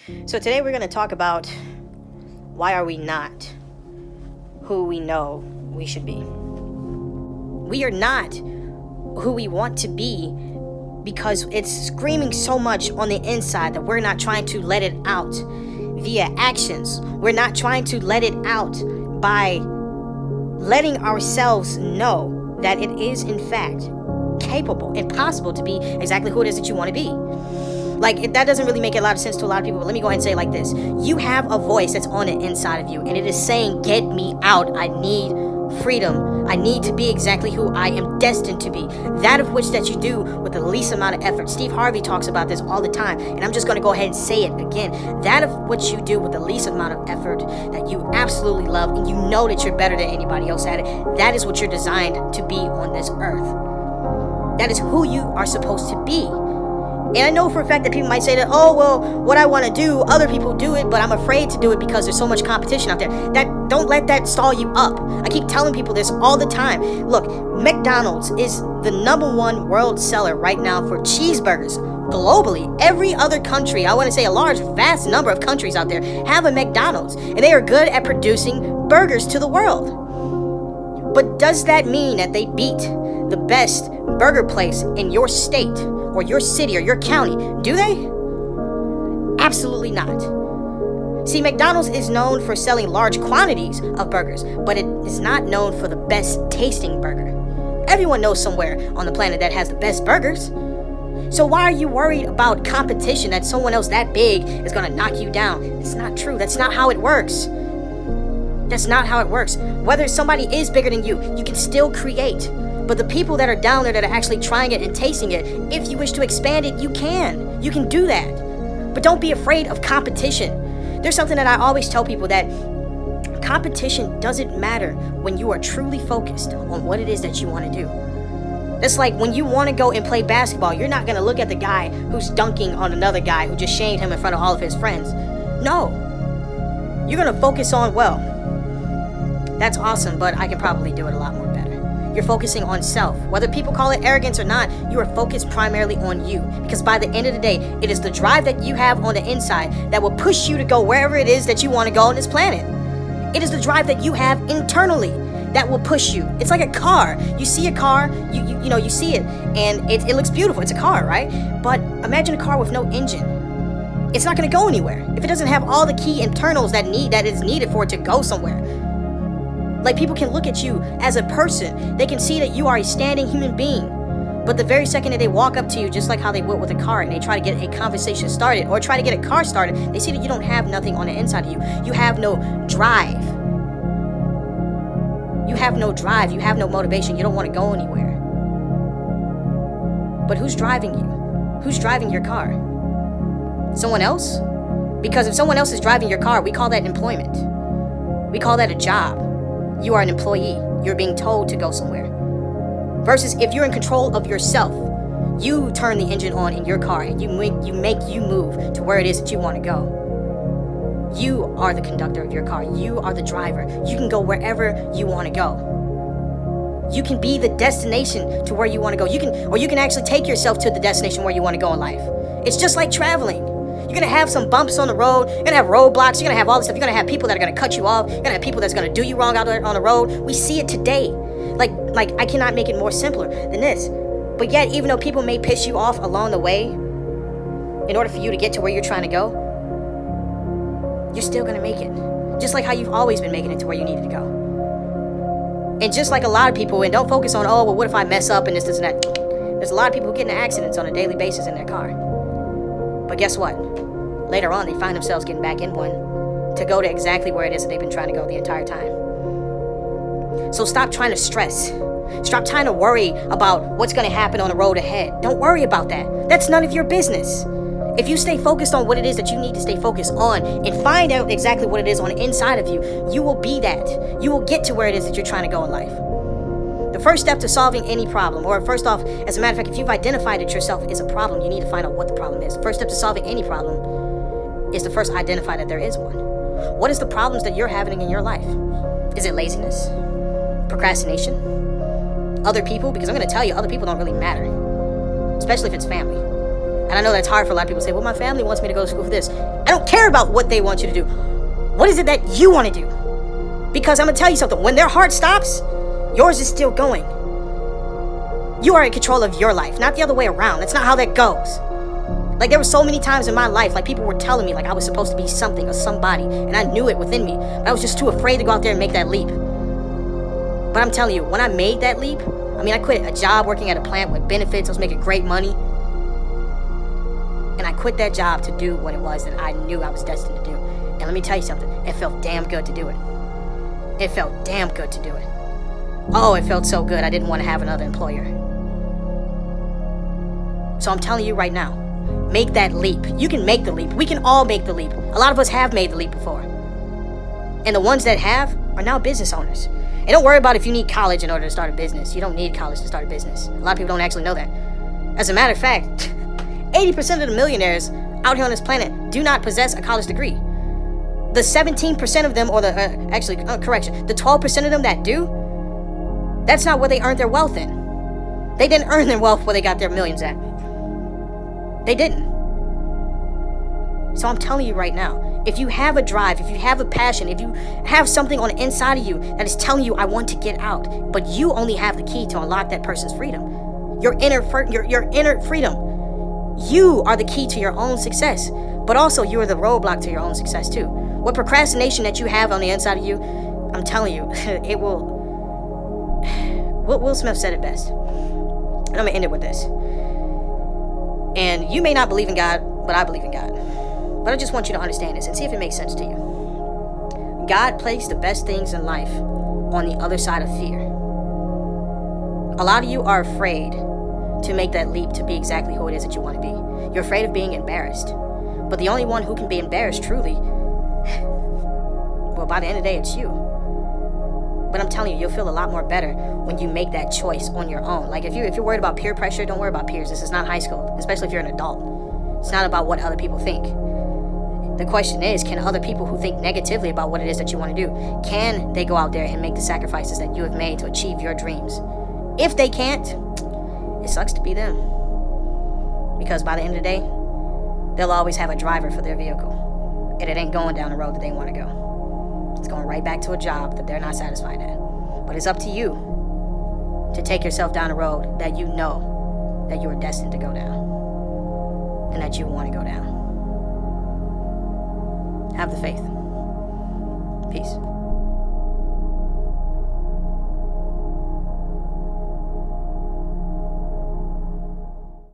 So today we're going to talk about why are we not who we know we should be. We are not who we want to be because it's screaming so much on the inside that we're not trying to let it out via actions. We're not trying to let it out by letting ourselves know that it is in fact capable and possible to be exactly who it is that you want to be. That doesn't really make a lot of sense to a lot of people, but let me go ahead and say it like this. You have a voice that's on the inside of you, and it is saying, get me out. I need freedom. I need to be exactly who I am destined to be. That of which that you do with the least amount of effort. Steve Harvey talks about this all the time, and I'm just going to go ahead and say it again. That of which you do with the least amount of effort that you absolutely love, and you know that you're better than anybody else at it, that is what you're designed to be on this earth. That is who you are supposed to be. And I know for a fact that people might say that, oh, well, what I want to do, other people do it, but I'm afraid to do it because there's so much competition out there. Don't let that stall you up. I keep telling people this all the time. Look, McDonald's is the #1 world seller right now for cheeseburgers. Globally, every other country, I want to say a large, vast number of countries out there have a McDonald's, and they are good at producing burgers to the world. But does that mean that they beat the best burger place in your state or your city or your county? Do they? Absolutely not. See, McDonald's is known for selling large quantities of burgers, but it is not known for the best tasting burger. Everyone knows somewhere on the planet that has the best burgers. So why are you worried about competition, that someone else that big is going to knock you down? It's not true. That's not how it works. That's not how it works. Whether somebody is bigger than you, you can still create. But the people that are down there that are actually trying it and tasting it, if you wish to expand it, you can. You can do that. But don't be afraid of competition. There's something that I always tell people, that competition doesn't matter when you are truly focused on what it is that you want to do. It's like when you want to go and play basketball, you're not going to look at the guy who's dunking on another guy who just shamed him in front of all of his friends. No. You're going to focus on, well, that's awesome, but I can probably do it a lot more better. You're focusing on self. Whether people call it arrogance or not, you are focused primarily on you. Because by the end of the day, it is the drive that you have on the inside that will push you to go wherever it is that you want to go on this planet. It is the drive that you have internally that will push you. It's like a car. You see a car, you see it, and it looks beautiful. It's a car, right? But imagine a car with no engine. It's not going to go anywhere if it doesn't have all the key internals that is needed for it to go somewhere. Like, people can look at you as a person. They can see that you are a standing human being. But the very second that they walk up to you, just like how they would with a car, and they try to get a conversation started or try to get a car started, they see that you don't have nothing on the inside of you. You have no drive. You have no drive. You have no motivation. You don't want to go anywhere. But who's driving you? Who's driving your car? Someone else? Because if someone else is driving your car, we call that employment. We call that a job. You are an employee. You're being told to go somewhere. Versus if you're in control of yourself, you turn the engine on in your car and you make you move to where it is that you want to go. You are the conductor of your car. You are the driver. You can go wherever you want to go. You can be the destination to where you want to go. You can actually take yourself to the destination where you want to go in life. It's just like traveling. You're going to have some bumps on the road. You're going to have roadblocks. You're going to have all this stuff. You're going to have people that are going to cut you off. You're going to have people that's going to do you wrong out there on the road. We see it today. Like I cannot make it more simpler than this. But yet, even though people may piss you off along the way, in order for you to get to where you're trying to go, you're still going to make it. Just like how you've always been making it to where you needed to go. And just like a lot of people, and don't focus on, oh, well, what if I mess up and this and that. There's a lot of people who get into accidents on a daily basis in their car. But guess what? Later on, they find themselves getting back in one to go to exactly where it is that they've been trying to go the entire time. So stop trying to stress. Stop trying to worry about what's going to happen on the road ahead. Don't worry about that. That's none of your business. If you stay focused on what it is that you need to stay focused on and find out exactly what it is on the inside of you, you will be that. You will get to where it is that you're trying to go in life. The first step to solving any problem, or first off, as a matter of fact, if you've identified that yourself is a problem, you need to find out what the problem is. The first step to solving any problem is to first identify that there is one. What is the problems that you're having in your life? Is it laziness? Procrastination? Other people? Because I'm going to tell you, other people don't really matter, especially if it's family. And I know that's hard for a lot of people to say, well, my family wants me to go to school for this. I don't care about what they want you to do. What is it that you want to do? Because I'm going to tell you something. When their heart stops, yours is still going. You are in control of your life, not the other way around. That's not how that goes. Like, there were so many times in my life, like, people were telling me, like, I was supposed to be something or somebody, and I knew it within me, but I was just too afraid to go out there and make that leap. But I'm telling you, when I made that leap, I mean, I quit a job working at a plant with benefits. I was making great money. And I quit that job to do what it was that I knew I was destined to do. And let me tell you something. It felt damn good to do it. It felt damn good to do it. Oh, it felt so good. I didn't want to have another employer. So I'm telling you right now, make that leap. You can make the leap. We can all make the leap. A lot of us have made the leap before. And the ones that have are now business owners. And don't worry about if you need college in order to start a business. You don't need college to start a business. A lot of people don't actually know that. As a matter of fact, 80% of the millionaires out here on this planet do not possess a college degree. The 17% of them, or the 12% of them that do, that's not where they earned their wealth in. They didn't earn their wealth where they got their millions at. They didn't. So I'm telling you right now, if you have a drive, if you have a passion, if you have something on the inside of you that is telling you, I want to get out, but you only have the key to unlock that person's freedom. Your inner freedom. You are the key to your own success, but also you are the roadblock to your own success too. What procrastination that you have on the inside of you, I'm telling you, it will. Will Smith said it best. And I'm going to end it with this. And you may not believe in God, but I believe in God. But I just want you to understand this and see if it makes sense to you. God placed the best things in life on the other side of fear. A lot of you are afraid to make that leap to be exactly who it is that you want to be. You're afraid of being embarrassed. But the only one who can be embarrassed truly, well, by the end of the day, it's you. But I'm telling you, you'll feel a lot more better when you make that choice on your own. Like, if you're worried about peer pressure, don't worry about peers. This is not high school, especially if you're an adult. It's not about what other people think. The question is, can other people who think negatively about what it is that you want to do, can they go out there and make the sacrifices that you have made to achieve your dreams? If they can't, it sucks to be them. Because by the end of the day, they'll always have a driver for their vehicle. And it ain't going down the road that they want to go. It's going right back to a job that they're not satisfied at. But it's up to you to take yourself down a road that you know that you are destined to go down. And that you want to go down. Have the faith. Peace.